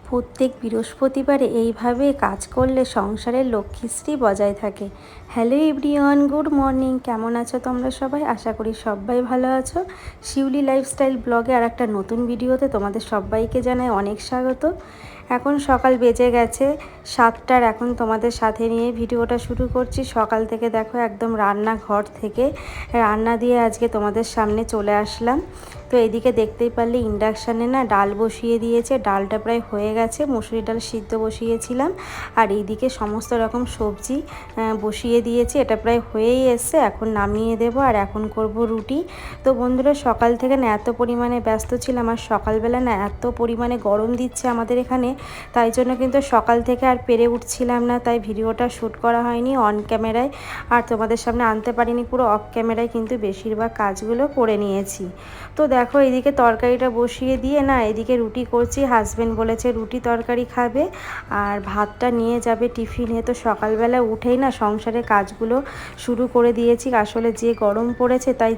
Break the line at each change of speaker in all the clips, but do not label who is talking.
প্রত্যেক বৃহস্পতিবারে এইভাবে কাজ করলে সংসারের লক্ষ্মীশ্রী বজায় থাকে। Hello everyone, good morning. কেমন আছো তোমরা সবাই? আশা করি সবাই ভালো আছো। শিউলি লাইফস্টাইল ব্লগে আর একটা নতুন ভিডিওতে তোমাদের সবাইকে জানাই অনেক স্বাগত। এখন সকাল বেজে গেছে 7টার। এখন তোমাদের সাথে নিয়ে ভিডিওটা শুরু করছি। সকাল থেকে দেখো একদম রান্নাঘর থেকে রান্না দিয়ে আজকে তোমাদের সামনে চলে আসলাম। তো এদিকে দেখতেই পারলে ইন্ডাকশানে না ডাল বসিয়ে দিয়েছে। ডালটা প্রায় হয়ে গেছে, মুসুরি ডাল সিদ্ধ বসিয়েছিলাম। আর এইদিকে সমস্ত রকম সবজি বসিয়ে দিয়েছি। এটা প্রায় হয়েই এসছে, এখন নামিয়ে দেব। আর এখন করব রুটি। তো বন্ধুরা, সকাল থেকে না এত পরিমাণে ব্যস্ত ছিলাম, আর সকালবেলা না এত পরিমাণে গরম দিচ্ছে আমাদের এখানে, তাই জন্য কিন্তু সকাল থেকে আর পেরে উঠছিলাম না। তাই ভিডিওটা শ্যুট করা হয়নি অন ক্যামেরায়, আর তোমাদের সামনে আনতে পারিনি। পুরো অফ ক্যামেরায় কিন্তু বেশিরভাগ কাজগুলো করে নিয়েছি। তো দেখো এদিকে তরকারিটা বসিয়ে দিয়ে না এদিকে রুটি করছি। হাজবেন্ড বলেছে রুটি তরকারি খাবে, আর ভাতটা নিয়ে যাবে টিফিনে। তো সকালবেলা উঠেই না সংসারের কাজগুলো শুরু করে দিয়েছি। আসলে যে গরম পড়েছে, তাই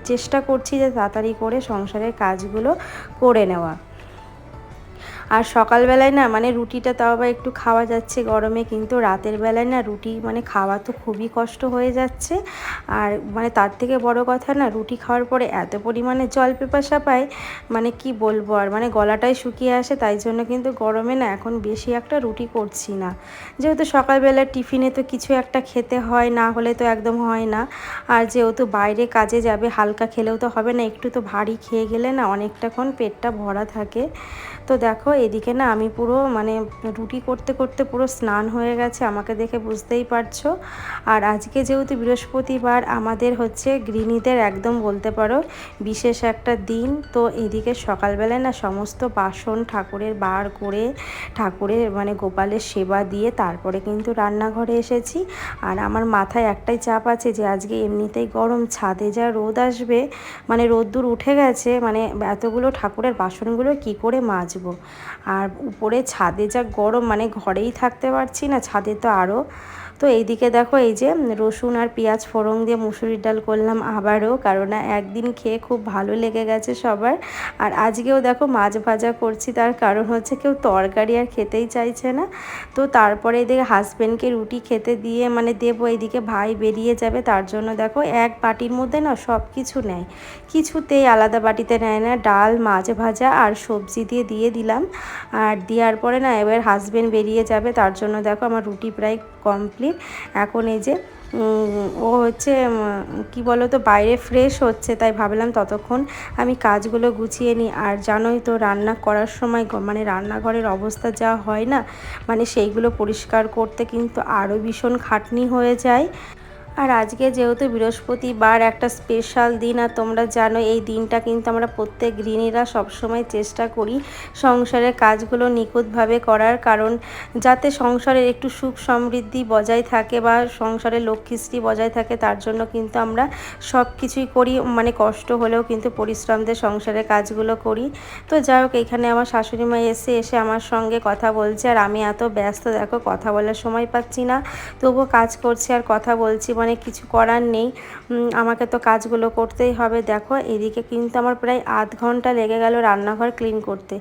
চেষ্টা করছি যে তাড়াতাড়ি করে সংসারের কাজগুলো করে নেওয়া। আর সকালবেলায় না রুটিটা তাও বা একটু খাওয়া যাচ্ছে গরমে, কিন্তু রাতের বেলায় না রুটি খাওয়া তো খুবই কষ্ট হয়ে যাচ্ছে। আর তার থেকে বড় কথা না, রুটি খাওয়ার পরে এত পরিমাণে জল পিপাসা পায়, কি বলবো আর, গলাটাই শুকিয়ে আসে। তাই জন্য কিন্তু গরমে না এখন বেশি একটা রুটি করছি না। যেহেতু সকালবেলা টিফিনে তো কিছু একটা খেতে হয়, না হলে তো একদম হয় না। আর যেহেতু বাইরে কাজে যাবে, হালকা খেলেও তো হবে না, একটু তো ভারী খেয়ে গেলে না অনেকটাক্ষণ পেটটা ভরা থাকে। তো দেখো এদিকে না আমি পুরো রুটি করতে করতে পুরো স্নান হয়ে গেছে, আমাকে দেখে বুঝতেই পারছো। আর আজকে যেহেতু বৃহস্পতিবার, আমাদের হচ্ছে গৃহিণীদের একদম বলতে পারো বিশেষ একটা দিন। তো এদিকে সকালবেলায় না সমস্ত বাসন ঠাকুরের বার করে, ঠাকুরের গোপালের সেবা দিয়ে তারপরে কিন্তু রান্নাঘরে এসেছি। আর আমার মাথায় একটাই চাপ আছে যে আজকে এমনিতেই গরম, ছাদে যা রোদ আসবে, রোদ্দুর উঠে গেছে, এতগুলো ঠাকুরের বাসনগুলো কি করে মাজবো। আর উপরে ছাদে যা গরম, ঘরেই থাকতে পারছি না, ছাদে তো আরও। তো এইদিকে দেখো এই যে রসুন আর পেঁয়াজ ফোড়ন দিয়ে মুসুরির ডাল করলাম আবারও, কারণ একদিন খেয়ে খুব ভালো লেগে গেছে সবার। আর আজকেও দেখো মাছ ভাজা করছি, তার কারণ হচ্ছে কেউ তরকারি আর খেতেই চাইছে না। তো তারপরে এদিকে হাজব্যান্ডকে রুটি খেতে দিয়ে দেবো। এইদিকে ভাই বেরিয়ে যাবে, তার জন্য দেখো এক বাটির মধ্যে না সব কিছু নেয়, কিছুতেই আলাদা বাটিতে নেয় না। ডাল, মাছ ভাজা আর সবজি দিয়ে দিলাম। আর দেওয়ার পরে না এবার হাজব্যান্ড বেরিয়ে যাবে, তার জন্য দেখো আমার রুটি প্রায় কমপ্লিট। এখন এই যে ও হচ্ছে কি বলো তো, বাইরে ফ্রেশ হচ্ছে, তাই ভাবলাম ততক্ষণ আমি কাজগুলো গুছিয়ে নিই। আর জানোই তো রান্না করার সময় রান্নাঘরের অবস্থা যা হয় না, সেইগুলো পরিষ্কার করতে কিন্তু আরও ভীষণ খাটনি হয়ে যায়। আর আজকে যেহেতু বৃহস্পতিবার, একটা স্পেশাল দিন, আর তোমরা জানো এই দিনটা কিন্তু আমরা প্রত্যেক গৃহিণীরা সবসময় চেষ্টা করি সংসারের কাজগুলো নিখুঁতভাবে করার, কারণ যাতে সংসারের একটু সুখ সমৃদ্ধি বজায় থাকে বা সংসারের লক্ষ্মীশ্রী বজায় থাকে, তার জন্য কিন্তু আমরা সব কিছুই করি। কষ্ট হলেও কিন্তু পরিশ্রম দিয়ে সংসারের কাজগুলো করি। তো যাই হোক, এখানে আমার শাশুড়ি মা এসে আমার সঙ্গে কথা বলছে, আর আমি এত ব্যস্ত দেখো কথা বলার সময় পাচ্ছি না, তবুও কাজ করছি আর কথা বলছি, কিছু করার নেই, আমাকে তো কাজগুলো করতেই হবে। দেখো এদিকে কিন্তু আমার প্রায় আধ ঘন্টা লেগে গেল রান্নাঘর ক্লিন করতে।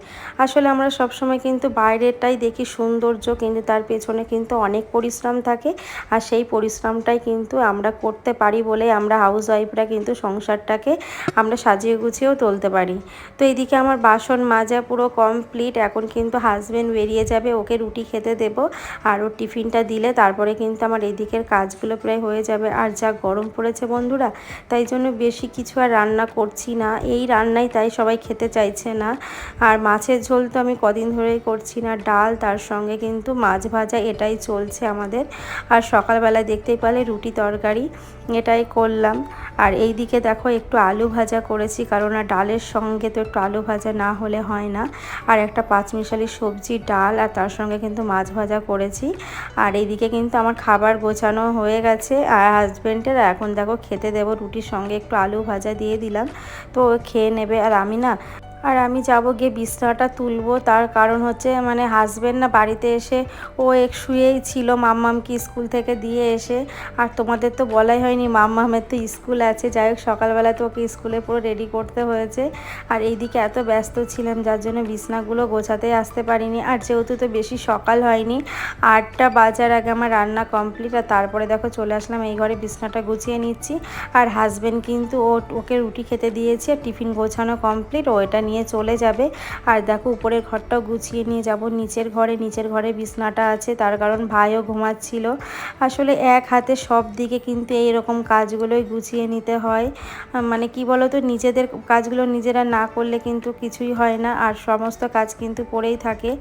আসলে আমরা সবসময় কিন্তু বাইরেরটাই দেখি সৌন্দর্য, কিন্তু তার পেছনে কিন্তু অনেক পরিশ্রম থাকে। আর সেই পরিশ্রমটাই কিন্তু আমরা করতে পারি বলে আমরা হাউস ওয়াইফরা কিন্তু সংসারটাকে আমরা সাজিয়ে গুছিয়েও তুলতে পারি। তো এদিকে আমার বাসন মাজা পুরো কমপ্লিট। এখন কিন্তু হাজব্যান্ড বেরিয়ে যাবে, ওকে রুটি খেতে দেব, আর ওর টিফিনটা দিলে তারপরে কিন্তু আমার এদিকের কাজগুলো প্রায় হয়ে যাবে। আর যা গরম পড়েছে বন্ধুরা, তাই জন্য বেশি কিছু আর রান্না করছি না, এই রান্নাই তাই সবাই খেতে চাইছে না। আর মাছের ঝোল তো আমি কদিন ধরেই করছি না, ডাল তার সঙ্গে কিন্তু মাছ ভাজা, এটাই চলছে আমাদের। আর সকালবেলা দেখতেই পেলে রুটি তরকারি এটাই করলাম। আর এই দিকে দেখো একটু আলু ভাজা করেছি, কারণ ডালের সঙ্গে তো একটু আলু ভাজা না হলে হয় না। আর একটা পাঁচমিশালি সবজি, ডাল, আর তার সঙ্গে কিন্তু মাছ ভাজা করেছি। আর এইদিকে কিন্তু আমার খাবার গোছানো হয়ে গেছে আর হাজব্যান্ডের। এখন দেখো খেতে দেবো, রুটির সঙ্গে একটু আলু ভাজা দিয়ে দিলাম, তো খেয়ে নেবে। আর আমি না আর আমি যাব গিয়ে বিছনাটা তুলবো, তার কারণ হচ্ছে মানে হাজবেন্ড না বাড়িতে এসে ও শুয়েই ছিল মাম্মামকে স্কুল থেকে দিয়ে এসে। আর তোমাদের তো বলাই হয়নি মাম্মামের তো স্কুল আছে, যাই হোক সকালবেলা তো ওকে স্কুলে পুরো রেডি করতে হয়েছে। আর এইদিকে এত ব্যস্ত ছিলাম যার জন্য বিছনাগুলো গোছাতেই আসতে পারিনি। আর যেহেতু তো বেশি সকাল হয়নি, 8টা বাজার আগে আমার রান্না কমপ্লিট। আর তারপরে দেখো চলে আসলাম এই ঘরে, বিছনাটা গুছিয়ে নিচ্ছি। আর হাজবেন্ড কিন্তু ওকে রুটি খেতে দিয়েছে, টিফিন গোছানো কমপ্লিট, ও এটা নিয়ে চলে যাবে। আর দেখো উপরের ঘরটাও গুছিয়ে নিয়ে যাব নিচের ঘরে বিছনাটা আছে, তার কারণ ভাইও ঘুমাচ্ছিল। আসলে এক হাতে সব দিকে কিন্তু এইরকম কাজগুলোই গুছিয়ে নিতে হয়। মানে কি বলো তো, নিজেদের কাজগুলো নিজেরা না করলে কিন্তু কিছুই হয় না, আর সমস্ত কাজ কিন্তু পড়েই থাকে।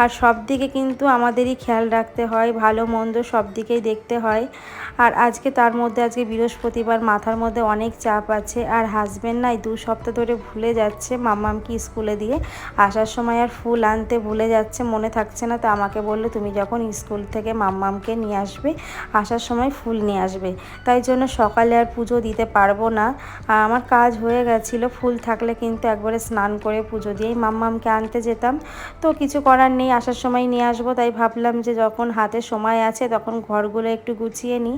আর সব দিকে কিন্তু আমাদেরই খেয়াল রাখতে হয়, ভালো মন্দ সব দিকেই দেখতে হয়। আর আজকে তার মধ্যে আজকে বৃহস্পতিবার, মাথার মধ্যে অনেক চাপ আছে। আর হাজবেন্ড নাই 2 সপ্তাহ ধরে ভুলে যাচ্ছে মাম্মামকে স্কুলে দিয়ে আসার সময়, আর ফুল আনতে ভুলে যাচ্ছে, মনে থাকছে না। তো আমাকে বললো তুমি যখন স্কুল থেকে মাম্মামকে নিয়ে আসবে আসার সময় ফুল নিয়ে আসবে। তাই জন্য সকালে আর পুজো দিতে পারবো না, আমার কাজ হয়ে গেছিলো। ফুল থাকলে কিন্তু একবারে স্নান করে পুজো দিয়েই মাম্মামকে আনতে যেতাম। তো কিছু করার নেই, আসার সময় নিয়ে আসবো। তাই ভাবলাম যে যখন হাতে সময় আছে তখন ঘরগুলো একটু গুছিয়ে নিই।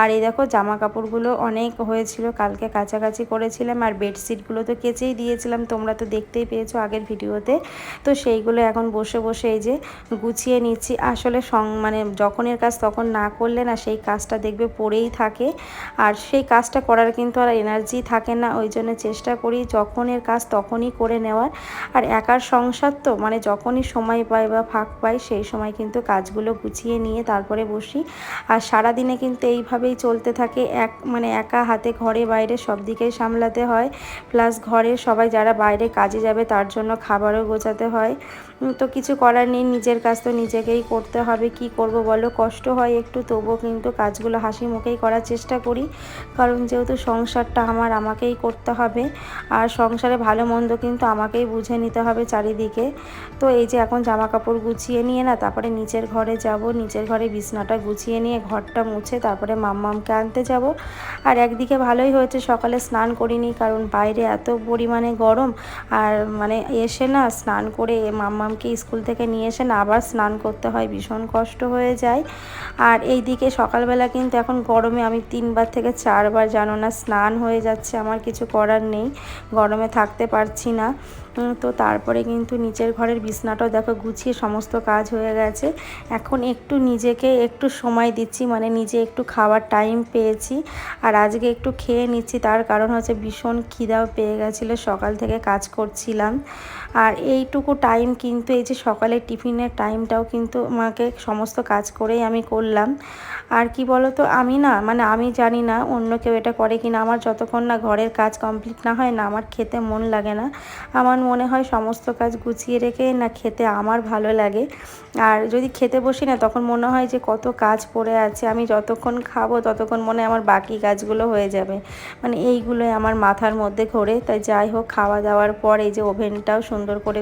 আর এই দেখো জামা কাপড়গুলো অনেক হয়েছিল, কালকে কাচাকাচি করেছিলাম। আর বেডশিটগুলো তো কেচেই দিয়েছিলাম, তোমরা তো দেখতেই পেয়েছো আগের ভিডিওতে। তো সেইগুলো এখন বসে বসে এই যে গুছিয়ে নিচ্ছি। আসলে মানে যখনের কাজ তখন না করলে না সেই কাজটা দেখবে পড়েই থাকে, আর সেই কাজটা করার কিন্তু আর এনার্জি থাকে না। ওই জন্য চেষ্টা করি যখনের কাজ তখনই করে নেওয়ার। আর একার সংসার তো মানে যখনই সময় পাই বা ফাঁক পাই সেই সময় কিন্তু কাজগুলো গুছিয়ে নিয়ে তারপরে বসি। আর সারাদিনে কিন্তু এইভাবেই চলতে থাকে, মানে একা হাতে ঘরে বাইরে সব দিকেই সামলাতে হয়। প্লাস ঘরের সবাই যারা বাইরে কাজে যাবে তার জন্য খাবারও গোছাতে হয়। তো কিছু করার নেই, নিজের কাজ তো নিজেকেই করতে হবে। কি করব বলো, কষ্ট হয় একটু, তবুও কিন্তু কাজগুলো হাসি মুখেই করার চেষ্টা করি, কারণ যেহেতু সংসারটা আমাকেই করতে হবে। আর সংসারে ভালো মন্দ কিন্তু আমাকেই বুঝে নিতে হবে চারিদিকে। তো এই যে এখন জামা কাপড় গুছিয়ে নিয়ে না তারপরে নিচের ঘরে যাব, নিচের ঘরে বিছনাটা গুছিয়ে নিয়ে ঘরটা মুছে তারপরে মাম্মামকে আনতে যাব। আর একদিকে ভালোই হয়েছে সকালে স্নান করিনি, কারণ বাইরে এত পরিমাণে গরম। আর মানে এসে না স্নান করে মাম্মামকে স্কুল থেকে নিয়ে এসে না আবার স্নান করতে হয়, ভীষণ কষ্ট হয়ে যায়। আর এইদিকে সকালবেলা কিন্তু এখন গরমে আমি 3বার থেকে 4বার জানো না স্নান হয়ে যাচ্ছে, আমার কিছু করার নেই, গরমে থাকতে পারছি না। তো তারপরে কিন্তু নিচের ঘরের বিছনাটাও দেখো গুছিয়ে সমস্ত কাজ হয়ে গেছে। এখন একটু নিজেকে একটু সময় দিচ্ছি, মানে নিজে একটু খাওয়ার টাইম পেয়েছি। আর আজকে একটু খেয়ে নিচ্ছি, তার কারণ হচ্ছে ভীষণ খিদাও পেয়ে গেছিলো, সকাল থেকে কাজ করছিলাম। আর এইটুকু টাইম কিন্তু এই যে সকালের টিফিনের টাইমটাও কিন্তু আমাকে সমস্ত কাজ করেই আমি করলাম। আর কি বলো তো, আমি না মানে আমি জানি না অন্য কেউ এটা করে কি না, আমার যতক্ষণ না ঘরের কাজ কমপ্লিট না হয় না আমার খেতে মন লাগে না। আমার মনে হয় সমস্ত কাজ গুছিয়ে রেখে না খেতে আমার ভালো লাগে। আর যদি খেতে বসি না তখন মনে হয় যে কত কাজ পড়ে আছে, আমি যতক্ষণ খাবো ততক্ষণ মনে হয় আমার বাকি কাজগুলো হয়ে যাবে, মানে এইগুলোই আমার মাথার মধ্যে ঘোরে। তাই যাই হোক, খাওয়া দাওয়ার পর এই যে ওভেনটাও সুন্দর করে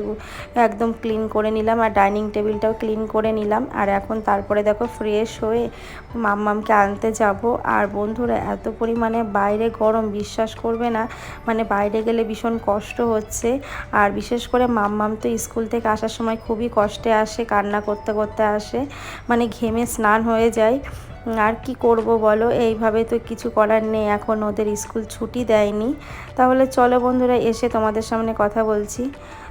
একদম ক্লিন করে নিলাম, আর ডাইনিং টেবিলটাও ক্লিন করে নিলাম। আর এখন তারপরে দেখো ফ্রেশ হয়ে মাম্মামকে আনতে যাব। আর বন্ধুরা এত পরিমাণে বাইরে গরম, বিশ্বাস করবে না, মানে বাইরে গেলে ভীষণ কষ্ট হচ্ছে। আর বিশেষ করে মাম্মাম তো স্কুল থেকে আসার সময় খুবই কষ্টে আসে, কান্না করতে করতে আসে, মানে ঘেমে স্নান হয়ে যায়। আর কি করব বলো, এইভাবে তো কিছু করার নেই, এখন ওদের স্কুল ছুটি দেয়নি। তাহলে চলো বন্ধুরা, এসে তোমাদের সামনে কথা বলছি।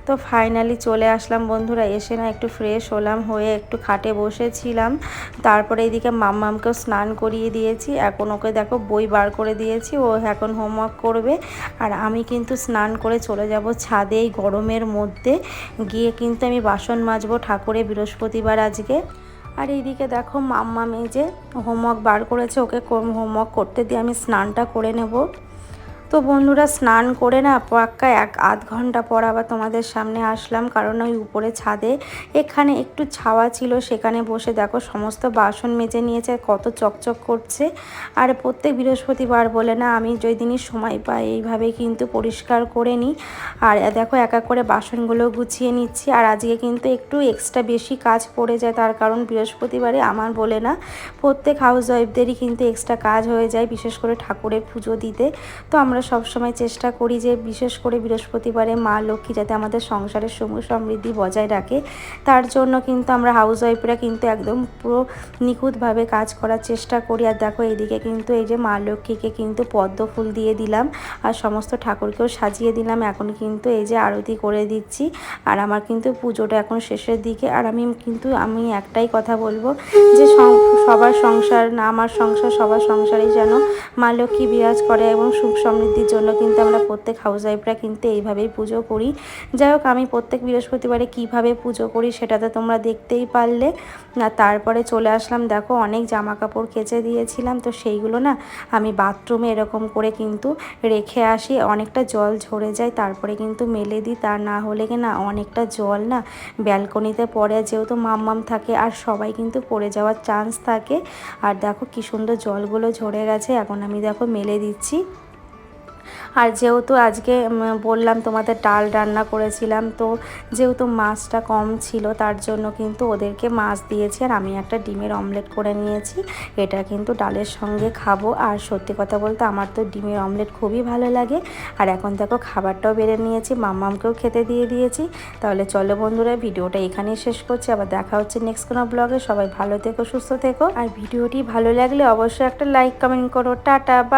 তো ফাইনালি চলে আসলাম বন্ধুরা, এসে না একটু ফ্রেশ হলাম, হয়ে একটু খাটে বসেছিলাম। তারপরে এইদিকে মাম্মামকেও স্নান করিয়ে দিয়েছি, এখন ওকে দেখো বই বার করে দিয়েছি, ও এখন হোমওয়ার্ক করবে। আর আমি কিন্তু স্নান করে চলে যাব ছাদে এই গরমের মধ্যে, গিয়ে কিন্তু আমি বাসন মাজবো ঠাকুরে, বৃহস্পতিবার আজকে। আর এইদিকে দেখো মাম্মাম এই যে হোমওয়ার্ক বার করেছে, ওকে হোমওয়ার্ক করতে দিয়ে আমি স্নানটা করে নেব। তো বন্ধুরা স্নান করে না পাক্কা 1-8 ঘন্টা পর আবার তোমাদের সামনে আসলাম, কারণ ওই উপরে ছাদে এখানে একটু ছাওয়া ছিল, সেখানে বসে দেখো সমস্ত বাসন মেজে নিয়েছে, কত চকচক করছে। আর প্রত্যেক বৃহস্পতিবার বলে না, আমি যেই দিনই সময় পাই এইভাবেই কিন্তু পরিষ্কার করে নিই। আর দেখো এক এক করে বাসনগুলো গুছিয়ে নিচ্ছি। আর আজকে কিন্তু একটু এক্সট্রা বেশি কাজ পড়ে যায়, তার কারণ বৃহস্পতিবারে আমার বলে না প্রত্যেক হাউস ওয়াইফদেরই কিন্তু এক্সট্রা কাজ হয়ে যায়, বিশেষ করে ঠাকুরের পুজো দিতে। তো আমরা আমরা সবসময় চেষ্টা করি যে বিশেষ করে বৃহস্পতিবারে মা লক্ষ্মী যাতে আমাদের সংসারের সুখ সমৃদ্ধি বজায় রাখে, তার জন্য কিন্তু আমরা হাউসওয়াইফরা কিন্তু একদম পুরো নিখুঁতভাবে কাজ করার চেষ্টা করি। আর দেখো এদিকে কিন্তু এই যে মা লক্ষ্মীকে কিন্তু পদ্ম ফুল দিয়ে দিলাম আর সমস্ত ঠাকুরকেও সাজিয়ে দিলাম। এখন কিন্তু এই যে আরতি করে দিচ্ছি আর আমার কিন্তু পুজোটা এখন শেষের দিকে। আর আমি একটাই কথা বলবো যে সবার সংসার না, আমার সংসার, সবার সংসারেই যেন মা লক্ষ্মী বিরাজ করে এবং সুখ সমৃদ্ধির জন্য কিন্তু আমরা প্রত্যেক হাউসওয়াইফরা কিন্তু এইভাবেই পুজো করি। যাই হোক, আমি প্রত্যেক বৃহস্পতিবারে কিভাবে পুজো করি সেটা তো তোমরা দেখতেই পারলে। না, তারপরে চলে আসলাম, দেখো অনেক জামা কাপড় কেচে দিয়েছিলাম, তো সেইগুলো না আমি বাথরুমে এরকম করে কিন্তু রেখে আসি, অনেকটা জল ঝরে যায় তারপরে কিন্তু মেলে দিই। তা না হলে কি না অনেকটা জল না ব্যালকনিতে পড়ে, যেহেতু মাম্মাম থাকে আর সবাই কিন্তু পড়ে যাওয়ার চান্স থাকে। আর দেখো কি সুন্দর জলগুলো ঝরে গেছে, এখন আমি দেখো মেলে দিচ্ছি। আর যেহেতু আজকে বললাম তোমাদের ডাল রান্না করেছিলাম, তো যেহেতু মাছটা কম ছিল তার জন্য কিন্তু ওদেরকে মাছ দিয়েছি আর আমি একটা ডিমের অমলেট করে নিয়েছি। এটা কিন্তু ডালের সঙ্গে খাবো। আর সত্যি কথা বলতে আমার তো ডিমের অমলেট খুবই ভালো লাগে। আর এখন দেখো খাবারটাও বেড়ে নিয়েছি, মাম্মামকেও খেতে দিয়ে দিয়েছি। তাহলে চলো বন্ধুরা, ভিডিওটা এখানেই শেষ করছি, আবার দেখা হচ্ছে নেক্সট কোনো ব্লগে। সবাই ভালো থেকো, সুস্থ থেকো। আর ভিডিওটি ভালো লাগলে অবশ্যই একটা লাইক কমেন্ট করো। টাটা, বা।